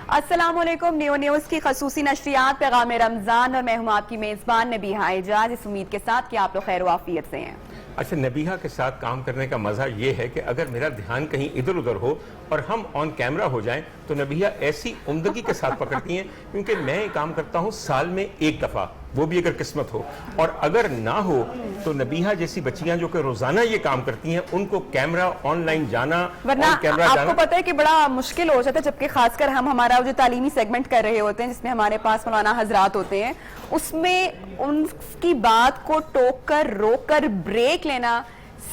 السلام علیکم. New news کی خصوصی نشریات پیغام رمضان اور میں ہوں آپ کی میزبان نبیہہ اعجاز، اس امید کے ساتھ کہ آپ لوگ خیر و عافیت سے ہیں. اچھا، نبیہہ کے ساتھ کام کرنے کا مزہ یہ ہے کہ اگر میرا دھیان کہیں ادھر ادھر ہو اور ہم آن کیمرہ ہو جائیں تو نبیہہ ایسی عمدگی کے ساتھ پکڑتی ہیں، کیونکہ میں کام کرتا ہوں سال میں ایک دفعہ، وہ بھی اگر قسمت ہو، اور اگر نہ ہو تو نبیہہ جیسی بچیاں جو کہ روزانہ یہ کام کرتی ہیں ان کو کیمرہ آن لائن جانا، ورنہ آپ کو پتہ ہے کہ بڑا مشکل ہو جاتا ہے، جبکہ خاص کر ہم ہمارا جو تعلیمی سیگمنٹ کر رہے ہوتے ہیں جس میں ہمارے پاس مولانا حضرات ہوتے ہیں، اس میں ان کی بات کو ٹوک کر روک کر بریک لینا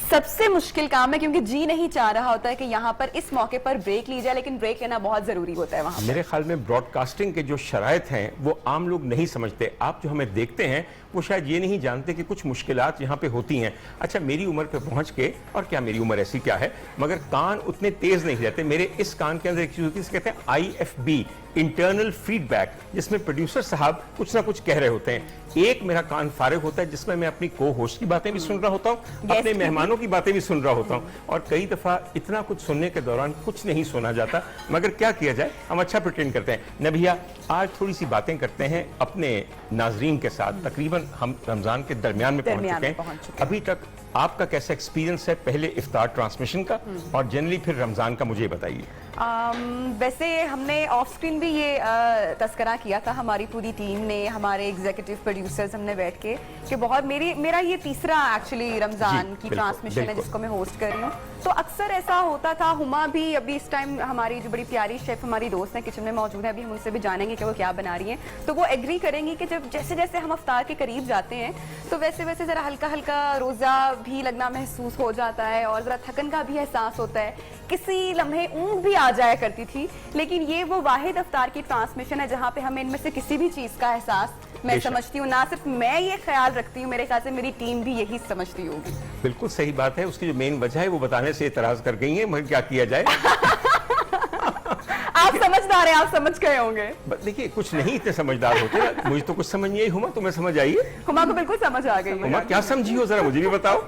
سب سے مشکل کام ہے، کیونکہ جی نہیں چاہ رہا ہوتا ہے کہ یہاں پر اس موقع پر بریک لی جائے، لیکن بریک لینا بہت ضروری ہوتا ہے وہاں پر. میرے خیال میں براڈ کاسٹنگ کے جو شرائط ہیں وہ عام لوگ نہیں سمجھتے. آپ جو ہمیں دیکھتے ہیں وہ شاید یہ نہیں جانتے کہ کچھ مشکلات یہاں پہ ہوتی ہیں. اچھا، میری عمر پہ پہنچ کے، اور کیا میری عمر ایسی کیا ہے، مگر کان اتنے تیز نہیں رہتے. میرے اس کان کے اندر ایک چیز ہوتی ہے، کہتے ہیں IFB، انٹرنل فیڈ بیک، جس میں پروڈیوسر صاحب کچھ نہ کچھ کہہ رہے ہوتے ہیں. ایک میرا کان فارغ ہوتا ہے جس میں اپنی کو ہوسٹ کی باتیں بھی سن رہا ہوتا ہوں، اپنے مہمانوں کی باتیں بھی سن رہا ہوتا ہوں، اور کئی دفعہ اتنا کچھ سننے کے دوران کچھ نہیں سنا جاتا. مگر کیا کیا جائے، ہم اچھا پریٹینڈ کرتے ہیں. نبیہہ، آج تھوڑی سی باتیں کرتے ہیں اپنے ناظرین کے ساتھ. تقریباً ہم رمضان کے درمیان میں پہنچ چکے ہیں. ابھی تک آپ کا کیسا ایکسپیرینس ہے پہلے افطار ٹرانسمیشن کا اور جنرلی پھر رمضان کا، مجھے بتائیے. ویسے ہم نے آف سکرین بھی یہ تذکرہ کیا تھا، ہماری پوری ٹیم نے، ہمارے ایگزیکٹو پروڈیوسرز، ہم نے بیٹھ کے، کہ بہت میرا یہ تیسرا ایکچولی رمضان کی ٹرانسمیشن ہے جس کو میں ہوسٹ کر رہی ہوں. تو اکثر ایسا ہوتا تھا، ہما بھی ابھی اس ٹائم ہماری جو بڑی پیاری شیف ہماری دوست ہیں کچن میں موجود ہیں، ابھی ہم ان سے بھی جانیں گے کہ وہ کیا بنا رہی ہیں، تو وہ ایگری کریں گی کہ جب جیسے جیسے ہم افطار کے قریب جاتے ہیں تو ویسے ویسے ذرا ہلکا ہلکا روزہ بھی لگنا محسوس ہو جاتا ہے اور ذرا تھکن کا بھی احساس ہوتا ہے. کسی لمحے اونگ بھی آ جایا کرتی تھی، لیکن یہ وہ واحد افطار کی ٹرانسمیشن ہے جہاں پہ ہمیں ان میں سے کسی بھی چیز کا احساس، میں سمجھتی ہوں، نہ صرف میں یہ خیال رکھتی ہوں، میرے خیال سے میری ٹیم بھی یہی سمجھتی ہوگی. بالکل صحیح بات ہے. اس کی جو مین وجہ ہے وہ بتانے سے اعتراض کر گئی ہیں، مگر کیا کیا جائے. آپ سمجھدار ہیں، آپ سمجھ گئے ہوں گے. دیکھیے، کچھ نہیں اتنے سمجھدار ہوتے. مجھے تو کچھ سمجھ نہیں آئی. ہما، تمہیں سمجھ آئی ہے؟ ہما کو بالکل سمجھ آ گئی. ہما، کیا سمجھی ہو، ذرا مجھے بھی بتاؤ.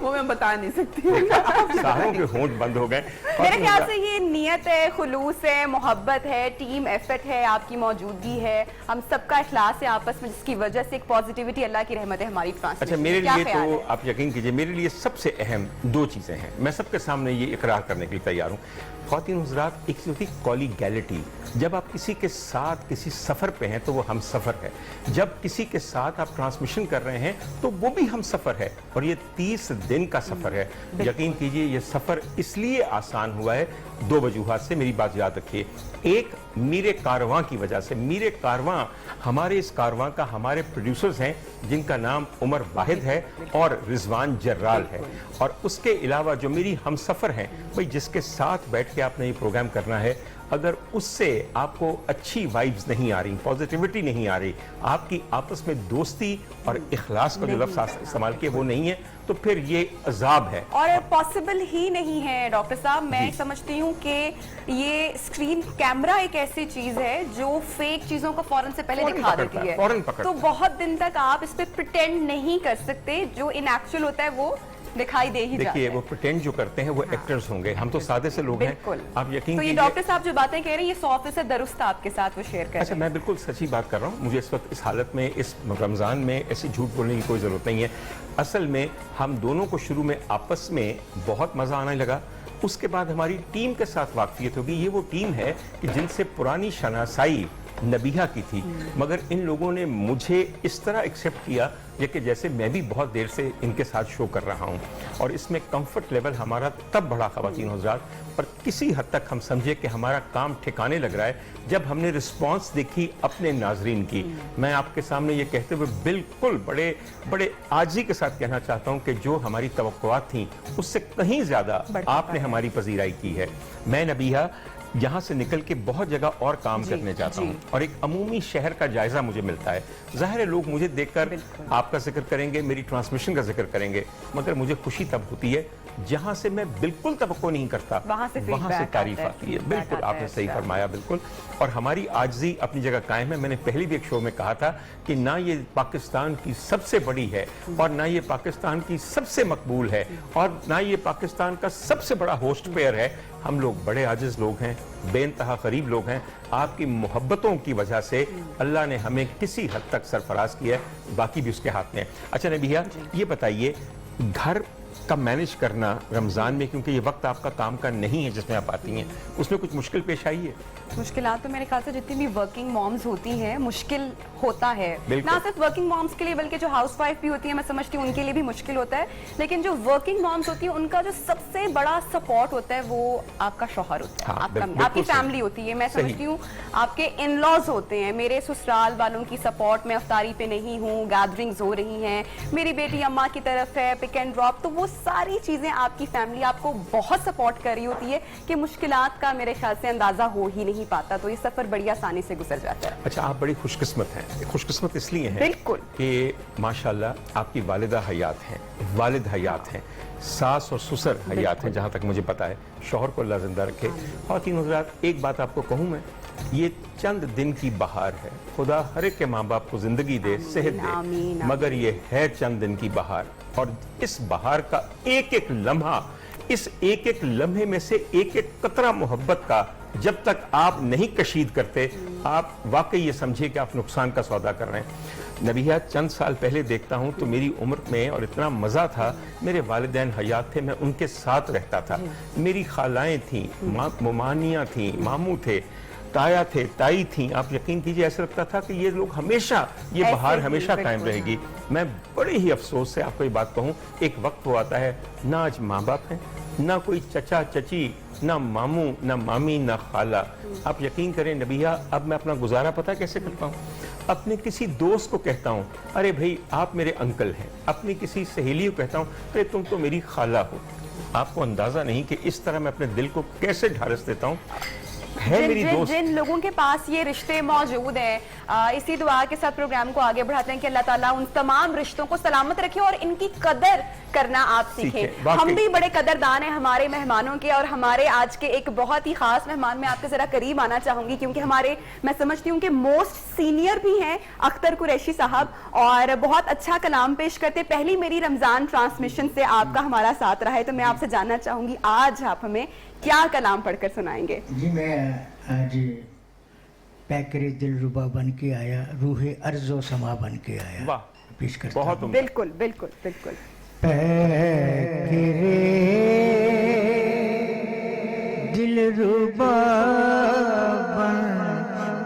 وہ میں بتا نہیں سکتی. ساروں کے ہونٹ بند ہو گئے. میرے خیال سے یہ نیت ہے، خلوص ہے، محبت ہے، ٹیم ایفرٹ ہے، آپ کی موجودگی ہے، ہم سب کا اخلاص ہے آپس میں، جس کی وجہ سے ایک پازیٹیوٹی، اللہ کی رحمت ہے ہماری ٹرانسمیشن. اچھا، میرے لیے تو آپ یقین کیجئے، میرے لیے سب سے اہم دو چیزیں ہیں. میں سب کے سامنے یہ اقرار کرنے کے لیے تیار ہوں. خواتین حضرات، ایک چیز ہوتی ہے کولیگیلٹی. جب آپ کسی کے ساتھ کسی سفر پہ ہیں تو وہ ہم سفر ہے. جب کسی کے ساتھ آپ ٹرانسمیشن کر رہے ہیں تو وہ بھی ہم سفر ہے، اور یہ 30 دن کا سفر ہے. یقین کیجئے یہ سفر اس لیے آسان ہوا ہے دو وجوہات سے. میری بات یاد رکھیے. ایک، میرے کارواں کی وجہ سے. میرے کارواں، ہمارے اس کارواں کا ہمارے پروڈیوسرز ہیں جن کا نام عمر واحد ہے اور رضوان جرال ہے، اور اس کے علاوہ جو میری ہم سفر ہیں، بھئی جس کے ساتھ بیٹھ کے آپ نے یہ پروگرام کرنا ہے، اگر اس سے آپ کو اچھی وائبز نہیں آ رہی، پازیٹیوٹی نہیں آ رہی، آپ کی آپس میں دوستی اور اخلاص کا جو لفظ استعمال کیا وہ نہیں ہے، تو پھر یہ عذاب ہے. اور پاسبل ہی نہیں ہے ڈاکٹر صاحب. میں سمجھتی ہوں کہ یہ اسکرین کیمرہ ایک ایسی چیز ہے جو فیک چیزوں کو فوراً سے پہلے دکھا دیتی ہے، تو بہت دن تک آپ اس پہ پریٹینڈ نہیں کر سکتے. جو ان ایکچوئل ہوتا ہے وہ دکھائی دے ہی جاتا ہے. دیکھیے، وہ پریٹینڈ جو کرتے ہیں وہ ایکٹرز ہوں گے، ہم تو سادے سے لوگ ہیں. آپ یقین تو یہ ڈاکٹر صاحب جو باتیں کہہ رہے ہیں یہ 100% درست آپ کے ساتھ وہ شیئر کر رہے ہیں. اچھا، میں بالکل سچی بات کر رہا ہوں. مجھے اس وقت اس حالت میں، اس رمضان میں ایسی جھوٹ بولنے کی کوئی ضرورت نہیں ہے. اصل میں ہم دونوں کو شروع میں آپس میں بہت مزہ آنے لگا. اس کے بعد ہماری ٹیم کے ساتھ واقفیت ہوگی. یہ وہ ٹیم ہے کہ جن سے پرانی شناسائی نبیہہ کی تھی، مگر ان لوگوں نے مجھے اس طرح ایکسیپٹ کیا کہ جیسے میں بھی بہت دیر سے ان کے ساتھ شو کر رہا ہوں. اور اس میں کمفرٹ لیول ہمارا تب بڑھا خواتین حضرات، پر کسی حد تک ہم سمجھے کہ ہمارا کام ٹھکانے لگ رہا ہے جب ہم نے رسپانس دیکھی اپنے ناظرین کی. میں آپ کے سامنے یہ کہتے ہوئے بالکل بڑے عاجزی کے ساتھ کہنا چاہتا ہوں کہ جو ہماری توقعات تھیں اس سے کہیں زیادہ آپ نے ہماری پذیرائی کی ہے. میں نبیہہ یہاں سے نکل کے بہت جگہ اور کام کرنے جاتا ہوں، اور ایک عمومی شہر کا جائزہ مجھے ملتا ہے. ظاہر ہے لوگ مجھے دیکھ کر آپ کا ذکر کریں گے، میری ٹرانسمیشن کا ذکر کریں گے، مگر مجھے خوشی تب ہوتی ہے جہاں سے میں بالکل توقع نہیں کرتا وہاں سے تعریف آتی ہے. بالکل آپ نے صحیح فرمایا. بالکل. اور ہماری عاجزی اپنی جگہ قائم ہے. میں نے پہلی بھی ایک شو میں کہا تھا کہ نہ یہ پاکستان کی سب سے بڑی ہے اور نہ یہ پاکستان کی سب سے مقبول ہے اور نہ یہ پاکستان کا سب سے بڑا ہوسٹ پیئر ہے ہم لوگ بڑے عاجز لوگ ہیں, بے انتہا غریب لوگ ہیں. آپ کی محبتوں کی وجہ سے اللہ نے ہمیں کسی حد تک سرفراز کیا ہے, باقی بھی اس کے ہاتھ میں ہے. اچھا نبیہ, یہ بتائیے گھر کا مینج کرنا رمضان میں, کیونکہ یہ وقت آپ کا کام کا نہیں ہے جس میں آپ آتی ہیں, اس میں کچھ مشکل پیش آئی ہے؟ مشکلات تو میرے خیال سے جتنی بھی ورکنگ مامز ہوتی ہیں مشکل ہوتا ہے, نہ صرف ورکنگ مامز کے لیے بلکہ جو ہاؤس وائف بھی ہوتی ہیں میں سمجھتی ہوں ان کے لیے بھی مشکل ہوتا ہے. لیکن جو ورکنگ مامز ہوتی ہیں ان کا جو سب سے بڑا سپورٹ ہوتا ہے وہ آپ کا شوہر ہوتا ہے, آپ کی فیملی ہوتی ہے. میں سمجھتی ہوں آپ کے ان لاز ہوتے ہیں. میرے سسرال والوں کی سپورٹ, میں افطاری پہ نہیں ہوں, گیدرنگز ہو رہی ہیں, میری بیٹی اماں کی طرف ہے, پک اینڈ ڈراپ, تو وہ ساری چیزیں آپ کی فیملی آپ کو بہت سپورٹ کر رہی ہوتی ہے کہ مشکلات کا میرے خیال سے اندازہ ہو ہی نہیں پاتا. تو یہ سفر بڑی آسانی سے گزر جاتا ہے. اچھا, آپ بڑی خوش قسمت ہیں. خوش قسمت اس لیے ہیں بالکل کہ ماشاءاللہ آپ کی والدہ حیات ہیں, والد حیات ہیں, ساس اور سسر حیات ہیں جہاں تک مجھے پتا ہے. شوہر کو اللہ زندہ رکھے. خواتین حضرات, ایک بات آپ کو کہوں میں, یہ چند دن کی بہار ہے. خدا ہر ایک کے ماں باپ کو زندگی دے, صحت دے, مگر یہ ہے چند دن کی بہار. اور اس بہار کا ایک ایک لمحہ, اس ایک ایک لمحے میں سے ایک ایک قطرہ محبت کا جب تک آپ نہیں کشید کرتے, آپ واقعی یہ سمجھے کہ آپ نقصان کا سودا کر رہے ہیں. نبیہ, چند سال پہلے دیکھتا ہوں تو میری عمر میں, اور اتنا مزہ تھا, میرے والدین حیات تھے, میں ان کے ساتھ رہتا تھا. میری خالائیں تھیں, ممانیاں تھیں, ماموں تھے, تایا تھے, تائی تھیں. آپ یقین کیجئے ایسا لگتا تھا کہ یہ لوگ ہمیشہ, یہ بہار ہمیشہ قائم رہے گی. میں بڑے ہی افسوس سے آپ کو یہ بات کہوں, ایک وقت وہ آتا ہے نہ آج ماں باپ ہیں, نہ کوئی چچا چچی, نہ ماموں, نہ مامی, نہ خالہ. آپ یقین کریں نبیہ, اب میں اپنا گزارا پتہ کیسے کرتا ہوں؟ اپنے کسی دوست کو کہتا ہوں ارے بھائی آپ میرے انکل ہیں, اپنی کسی سہیلی کو کہتا ہوں ارے تم تو میری خالہ ہو. آپ کو اندازہ نہیں کہ اس طرح میں اپنے دل کو کیسے ڈھارس دیتا ہوں. جن لوگوں کے پاس یہ رشتے موجود ہیں, اسی دعا کے ساتھ پروگرام کو آگے بڑھاتے ہیں کہ اللہ تعالیٰ ان تمام رشتوں کو سلامت رکھے اور ان کی قدر کرنا آپ سیکھیں. ہم بھی بڑے قدردان ہیں ہمارے مہمانوں کے, اور ہمارے آج کے ایک بہت ہی خاص مہمان میں آپ کے ذرا قریب آنا چاہوں گی, کیونکہ ہمارے, میں سمجھتی ہوں کہ موسٹ سینئر بھی ہیں اختر قریشی صاحب, اور بہت اچھا کلام پیش کرتے. پہلی میری رمضان ٹرانسمیشن سے آپ کا ہمارا ساتھ رہا ہے, تو میں آپ سے جاننا چاہوں گی آج آپ ہمیں کیا کلام پڑھ کر سنائیں گے؟ جی میں آج پیکر دل ربا بن کے آیا, روح ارض و سما بن کے آیا. واہ, پیش کرتا ہوں. بہت بالکل بالکل بالکل. پیکر دل ربا بن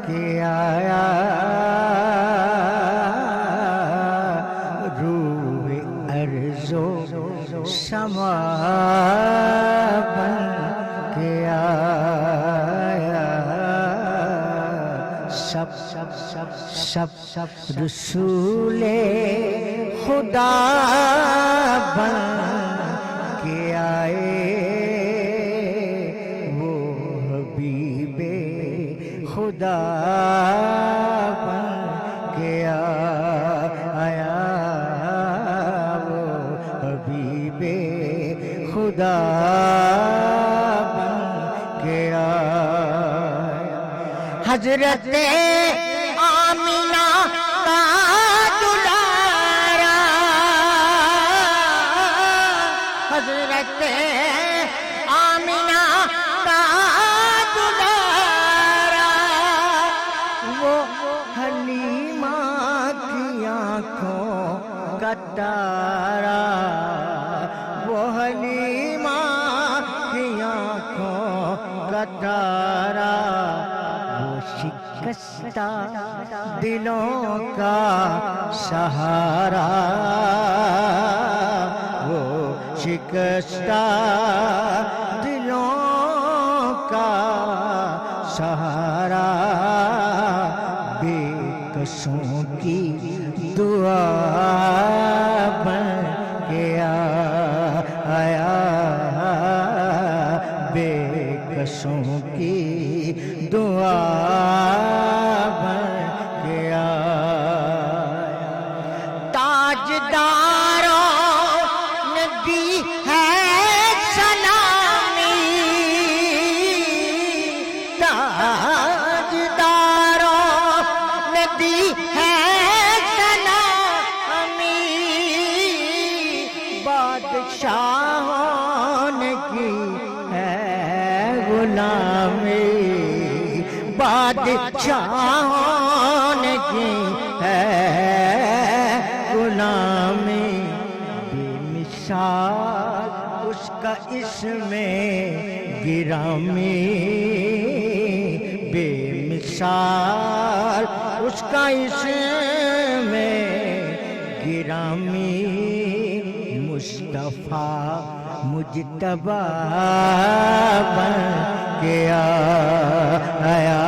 کے آیا, روح ارض و سما بن کے آیا. سب رسول خدا بن کے آئے, وہ حبیب خدا بن کے آیا, وہ حبیب خدا بن کے آیا. حضرت آمینہ کا دلارا, حضرت آمینہ کا دلارا, وہ حلیمہ کی آنکھوں کا تارا, وہ حلیمہ کی آنکھوں کا تارا, شکستہ دلوں کا سہارا, وہ شکستہ دلوں کا سہارا, بے کسوں کی دعا بن کے آیا, بے کسوں کی دعا بن کے آیا. تاجداروں نے دی ہے سلامی, تاجداروں نے دی ہے سلامی, بادشاہوں نے کی ہے غلامی بے مثال اس کا اس میں گرامی بے مثال اس کا اس میں گرامی مصطفیٰ مجتبی بن کے آیا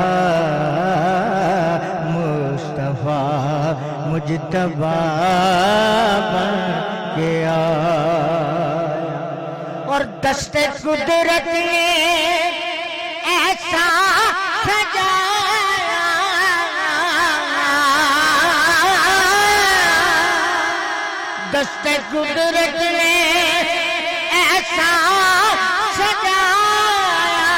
مصطفیٰ مجتبی بن کے آیا اور دست قدرت نے ایسا سجایا دست قدرت نے ایسا سجایا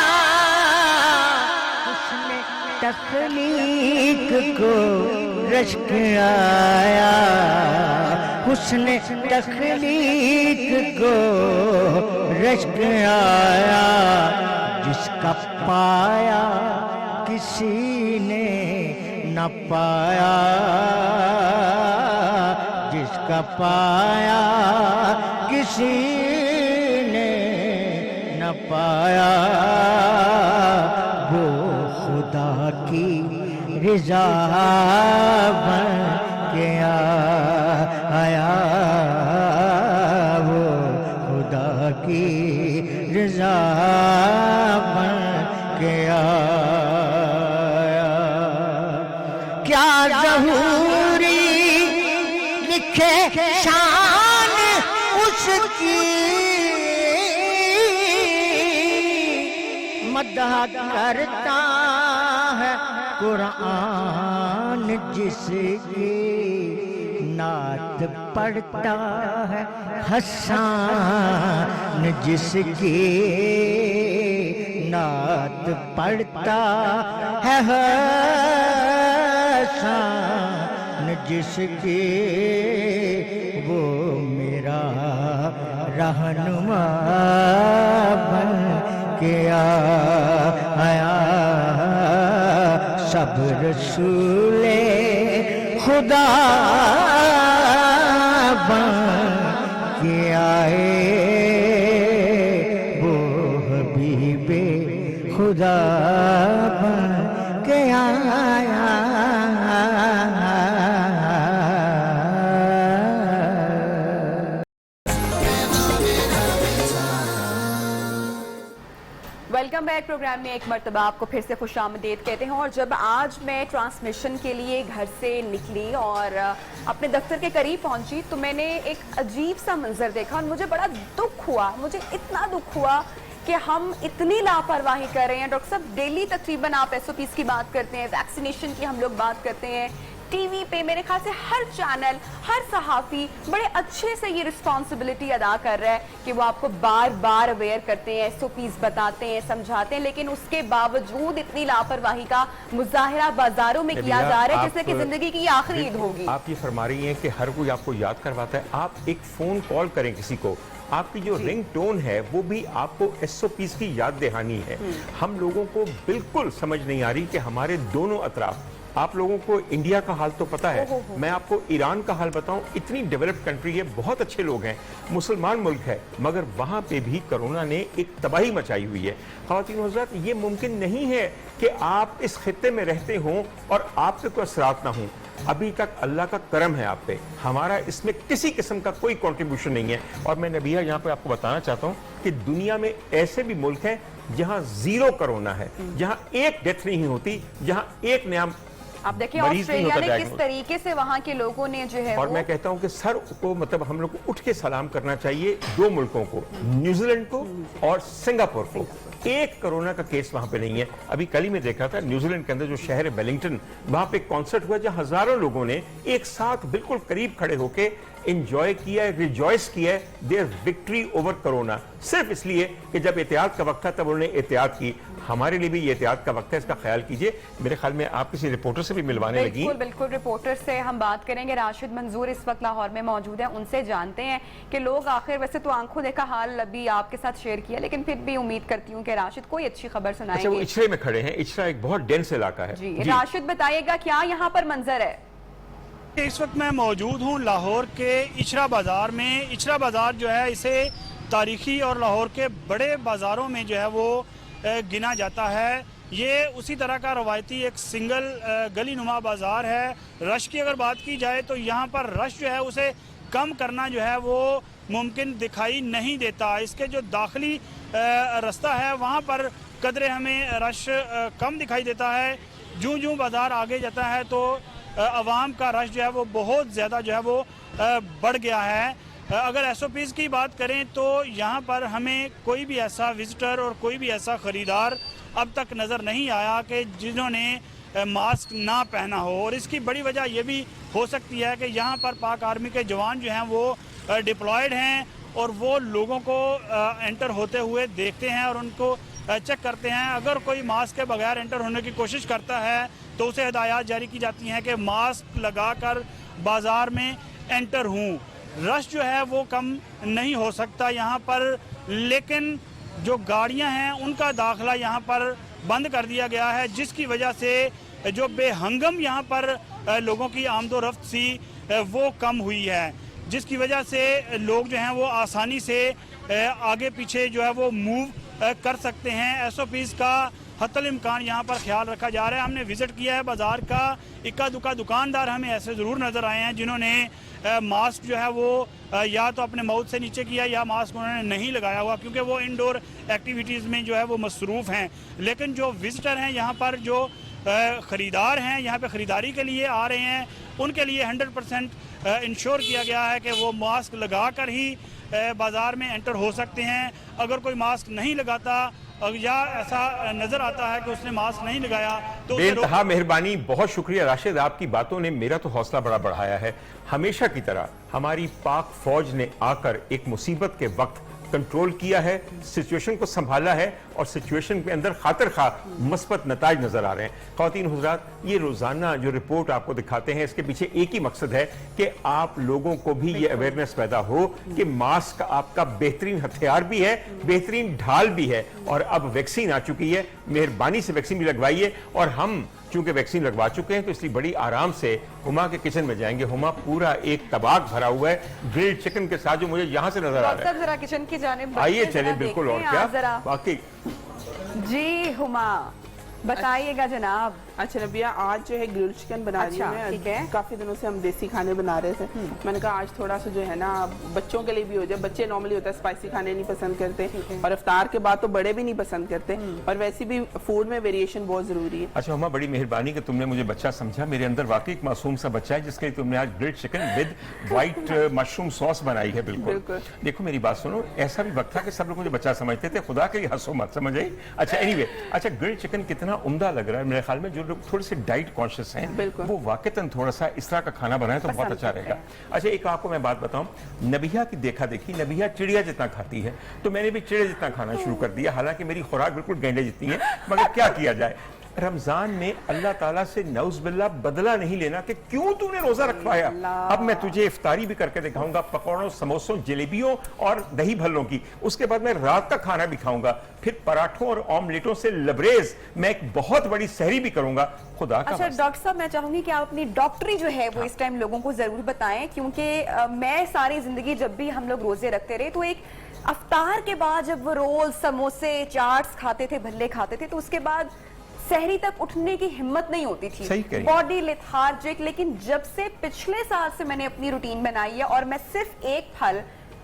اس نے تخلیق کو رشک آیا اس نے تخلیق کو رشک آیا جس کا پایا کسی نے نہ پایا جس کا پایا کسی نے نہ پایا وہ خدا کی رضا بن کے آیا وہ خدا کی رضا بن کے آیا کیا ظہوری لکھے شان اس کی مدح کرتا ہے قرآن جس کی نعت پڑھتا ہے حسان جس کی نعت پڑھتا ہے حسان جس کی وہ میرا رہنما بن کے آیا سب رسول خدا بن کے آئے وہ حبیب خدا بن کے آیا ویلکم بیک پروگرام میں ایک مرتبہ آپ کو پھر سے خوش آمدید کہتے ہیں اور جب آج میں ٹرانسمیشن کے لیے گھر سے نکلی اور اپنے دفتر کے قریب پہنچی تو میں نے ایک عجیب سا منظر دیکھا اور مجھے بڑا دکھ ہوا مجھے اتنا دکھ ہوا کہ ہم اتنی لاپرواہی کر رہے ہیں ڈاکٹر صاحب ڈیلی تقریباً آپ ایس او پیز کی بات کرتے ہیں ویکسینیشن کی ہم لوگ بات کرتے ہیں ٹی وی پہ میرے خیال سے ہر چینل ہر صحافی بڑے اچھے سے یہ رسپانسبلٹی ادا کر رہا ہے کہ وہ آپ کو بار بار اویئر کرتے ہیں ایس او پیز بتاتے ہیں سمجھاتے ہیں لیکن اس کے باوجود اتنی لاپرواہی کا مظاہرہ بازاروں میں کیا جا رہا ہے جیسے کہ زندگی کی آخری عید ہوگی آپ یہ فرما رہی ہیں کہ ہر کوئی آپ کو یاد کرواتا ہے آپ ایک فون کال کریں کسی کو آپ کی جو رنگ ٹون ہے وہ بھی آپ کو ایس او پیز کی یاد دہانی ہے ہم لوگوں کو بالکل سمجھ نہیں آ رہی کہ ہمارے دونوں اطراف آپ لوگوں کو انڈیا کا حال تو پتا ہے میں آپ کو ایران کا حال بتاؤں اتنی ڈیولپڈ کنٹری ہے بہت اچھے لوگ ہیں مسلمان ملک ہے مگر وہاں پہ بھی کرونا نے ایک تباہی مچائی ہوئی ہے خواتین و حضرات یہ ممکن نہیں ہے کہ آپ اس خطے میں رہتے ہوں اور آپ سے کوئی اثرات نہ ہوں ابھی تک اللہ کا کرم ہے آپ پہ ہمارا اس میں کسی قسم کا کوئی کنٹریبیوشن نہیں ہے اور میں نبیہ یہاں پہ آپ کو بتانا چاہتا ہوں کہ دنیا میں ایسے بھی ملک ہیں جہاں زیرو کرونا ہے جہاں ایک ڈیتھ نہیں ہوتی جہاں ایک نیا آپ دیکھیں آسٹریلیا نے کس طریقے سے وہاں کے لوگوں نے جو ہے اور میں کہتا ہوں کہ سر کو مطلب ہم لوگ کو اٹھ کے سلام کرنا چاہیے دو ملکوں کو نیوزی لینڈ کو اور سنگاپور کو ایک کرونا کا کیس وہاں پہ نہیں ہے ابھی کل ہی میں دیکھا تھا نیوزی لینڈ کے اندر جو شہر ہے ویلنگٹن وہاں پہ ایک کانسرٹ ہوا جہاں ہزاروں لوگوں نے ایک ساتھ بالکل قریب کھڑے ہو کے انجوائے کیا ہے, ریجوائس کیا ہے دیئر وکٹری اوور کرونا, صرف اس لیے کہ جب احتیاط کا وقت تھا تب انہوں نے احتیاط کی. ہمارے لیے بھی یہ احتیاط کا وقت ہے, اس کا خیال کیجئے. میرے خیال میں آپ کسی رپورٹر سے بھی ملوانے لگی. بالکل رپورٹر سے ہم بات کریں گے. راشد منظور اس وقت لاہور میں موجود ہیں, ان سے جانتے ہیں کہ لوگ آخر, ویسے تو آنکھوں دیکھا حال ابھی آپ کے ساتھ شیئر کیا, لیکن پھر بھی امید کرتی ہوں کہ راشد کوئی اچھی خبر سنائیں گے. اچھا, وہ اچھرے میں کھڑے ہیں, اچھرا ایک بہت ڈینس علاقہ ہے. جی راشد بتائیے گا کیا یہاں پر منظر ہے؟ اس وقت میں موجود ہوں لاہور کے اچھرا بازار میں. اچھرا بازار جو ہے اسے تاریخی اور لاہور کے بڑے بازاروں میں جو ہے وہ گنا جاتا ہے. یہ اسی طرح کا روایتی ایک سنگل گلی نما بازار ہے. رش کی اگر بات کی جائے تو یہاں پر رش جو ہے اسے کم کرنا جو ہے وہ ممکن دکھائی نہیں دیتا. اس کے جو داخلی رستہ ہے وہاں پر قدرے ہمیں رش کم دکھائی دیتا ہے. جوں بازار آگے جاتا ہے تو عوام کا رش جو ہے وہ بہت زیادہ جو ہے وہ بڑھ گیا ہے. اگر ایس او پیز کی بات کریں تو یہاں پر ہمیں کوئی بھی ایسا وزٹر اور کوئی بھی ایسا خریدار اب تک نظر نہیں آیا کہ جنہوں نے ماسک نہ پہنا ہو. اور اس کی بڑی وجہ یہ بھی ہو سکتی ہے کہ یہاں پر پاک آرمی کے جوان جو ہیں وہ ڈپلائیڈ ہیں اور وہ لوگوں کو انٹر ہوتے ہوئے دیکھتے ہیں اور ان کو چیک کرتے ہیں. اگر کوئی ماسک کے بغیر انٹر ہونے کی کوشش کرتا ہے تو اسے ہدایات جاری کی جاتی ہیں کہ ماسک لگا کر بازار میں انٹر ہوں. رش جو ہے وہ کم نہیں ہو سکتا یہاں پر, لیکن جو گاڑیاں ہیں ان کا داخلہ یہاں پر بند کر دیا گیا ہے, جس کی وجہ سے جو بے ہنگم یہاں پر لوگوں کی آمد و رفت سی وہ کم ہوئی ہے, جس کی وجہ سے لوگ جو ہیں وہ آسانی سے آگے پیچھے جو ہے وہ موو کر سکتے ہیں. ایس او پیز کا حتی الامکان یہاں پر خیال رکھا جا رہا ہے. ہم نے وزٹ کیا ہے بازار کا, اکا دکا دکاندار ہمیں ایسے ضرور نظر آئے ہیں جنہوں نے ماسک جو ہے وہ یا تو اپنے ماؤتھ سے نیچے کیا یا ماسک انہوں نے نہیں لگایا ہوا, کیونکہ وہ انڈور ایکٹیویٹیز میں جو ہے وہ مصروف ہیں. لیکن جو وزٹر ہیں یہاں پر, جو خریدار ہیں یہاں پہ خریداری کے لیے آ رہے ہیں, ان کے لیے 100% انشور کیا گیا ہے کہ وہ ماسک لگا کر ہی بازار میں انٹر ہو سکتے ہیں. اگر کوئی ماسک نہیں لگاتا یا ایسا نظر آتا ہے کہ اس نے ماسک نہیں لگایا تو بے انتہا مہربانی. بہت شکریہ راشد, آپ کی باتوں نے میرا تو حوصلہ بڑا بڑھایا ہے. ہمیشہ کی طرح ہماری پاک فوج نے آ کر ایک مصیبت کے وقت کنٹرول کیا ہے, سچویشن کو سنبھالا ہے اور سچویشن کے اندر خاطر خواہ مثبت نتائج نظر آ رہے ہیں. خواتین حضرات, یہ روزانہ جو رپورٹ آپ کو دکھاتے ہیں اس کے پیچھے ایک ہی مقصد ہے کہ آپ لوگوں کو بھی یہ اویئرنیس پیدا ہو کہ ماسک آپ کا بہترین ہتھیار بھی ہے, بہترین ڈھال بھی ہے. اور اب ویکسین آ چکی ہے, مہربانی سے ویکسین بھی لگوائیے. اور ہم چونکہ ویکسین لگوا چکے ہیں تو اس لیے بڑی آرام سے ہما کے کچن میں جائیں گے. ہما پورا ایک طباق بھرا ہوا ہے گرلڈ چکن کے ساتھ جو مجھے یہاں سے نظر آ رہا ہے. ذرا کچن کی جانب آئیے چلیں, بالکل. اور کیا باقی جی ہما بتائیے گا جناب. اچھا ربیہ, آج جو ہے گرل چکن بنا رہی ہوں میں. کافی دنوں سے ہم دیسی کھانے بنا رہے تھے, میں نے کہا آج تھوڑا سا جو ہے نا بچوں کے لیے بھی ہو جائے. بچے نارملی ہوتا ہے اسپائسی کھانے نہیں پسند کرتے, اور افطار کے بعد تو بڑے بھی نہیں پسند کرتے, اور ویسے بھی فوڈ میں ویریشن بہت ضروری ہے. اچھا ہما, بڑی مہربانی کہ تم نے مجھے بچہ سمجھا. میرے اندر واقعی ایک معصوم سا بچہ ہے جس کے لیے تم نے آج grilled chicken with white mushroom ساس بنائی ہے. بالکل. دیکھو میری بات سنو, ایسا بھی وقت تھا کہ سب لوگ مجھے بچہ سمجھتے تھے, خدا کے ہنسو مت, سمجھ آئی. اچھا اینی وے, اچھا گرلڈ چکن کتنا عمدہ لگ رہا ہے. میرے خیال میں جو لوگ تھوڑے سے ڈائٹ کانشیس ہیں وہ واقعتاً تھوڑا سا اس طرح کا کھانا بنائیں تو بہت اچھا رہے گا. اچھا ایک آپ کو میں بات بتاؤں, نبیہ کی دیکھا دیکھی, نبیہ چڑیا جتنا کھاتی ہے تو میں نے بھی چڑیا جتنا کھانا شروع کر دیا. حالانکہ میری خوراک بالکل گینڈے جتنی ہے, مگر کیا کیا جائے. رمضان میں اللہ تعالیٰ سے نعوذ باللہ بدلہ نہیں لینا کہ کیوں تو نے روزہ رکھوایا. اب میں تجھے افطاری بھی کر کے دکھاؤں گا, پکوڑوں, سموسوں, جلیبیوں اور دہی بھلوں کی. اس کے بعد میں رات کا کھانا بھی کھاؤں گا, پھر پراٹھوں اور آملیٹوں سے لبریز میں ایک بہت بڑی سحری بھی کروں گا. خدا کا. اچھا ڈاکٹر صاحب, میں چاہوں گی کہ آپ اپنی ڈاکٹری جو ہے وہ اس ٹائم لوگوں کو ضرور بتائیں, کیونکہ میں ساری زندگی جب بھی ہم لوگ روزے رکھتے رہے تو ایک افطار کے بعد جب وہ رول, سموسے, چاٹس کھاتے تھے, بھلے کھاتے تھے, تو اس کے بعد سحری تک اٹھنے کی ہمت نہیں ہوتی تھی, باڈی لیتھارجک. لیکن جب سے پچھلے سال سے میں نے اپنی روٹین بنائی ہے اور میں صرف ایک پھل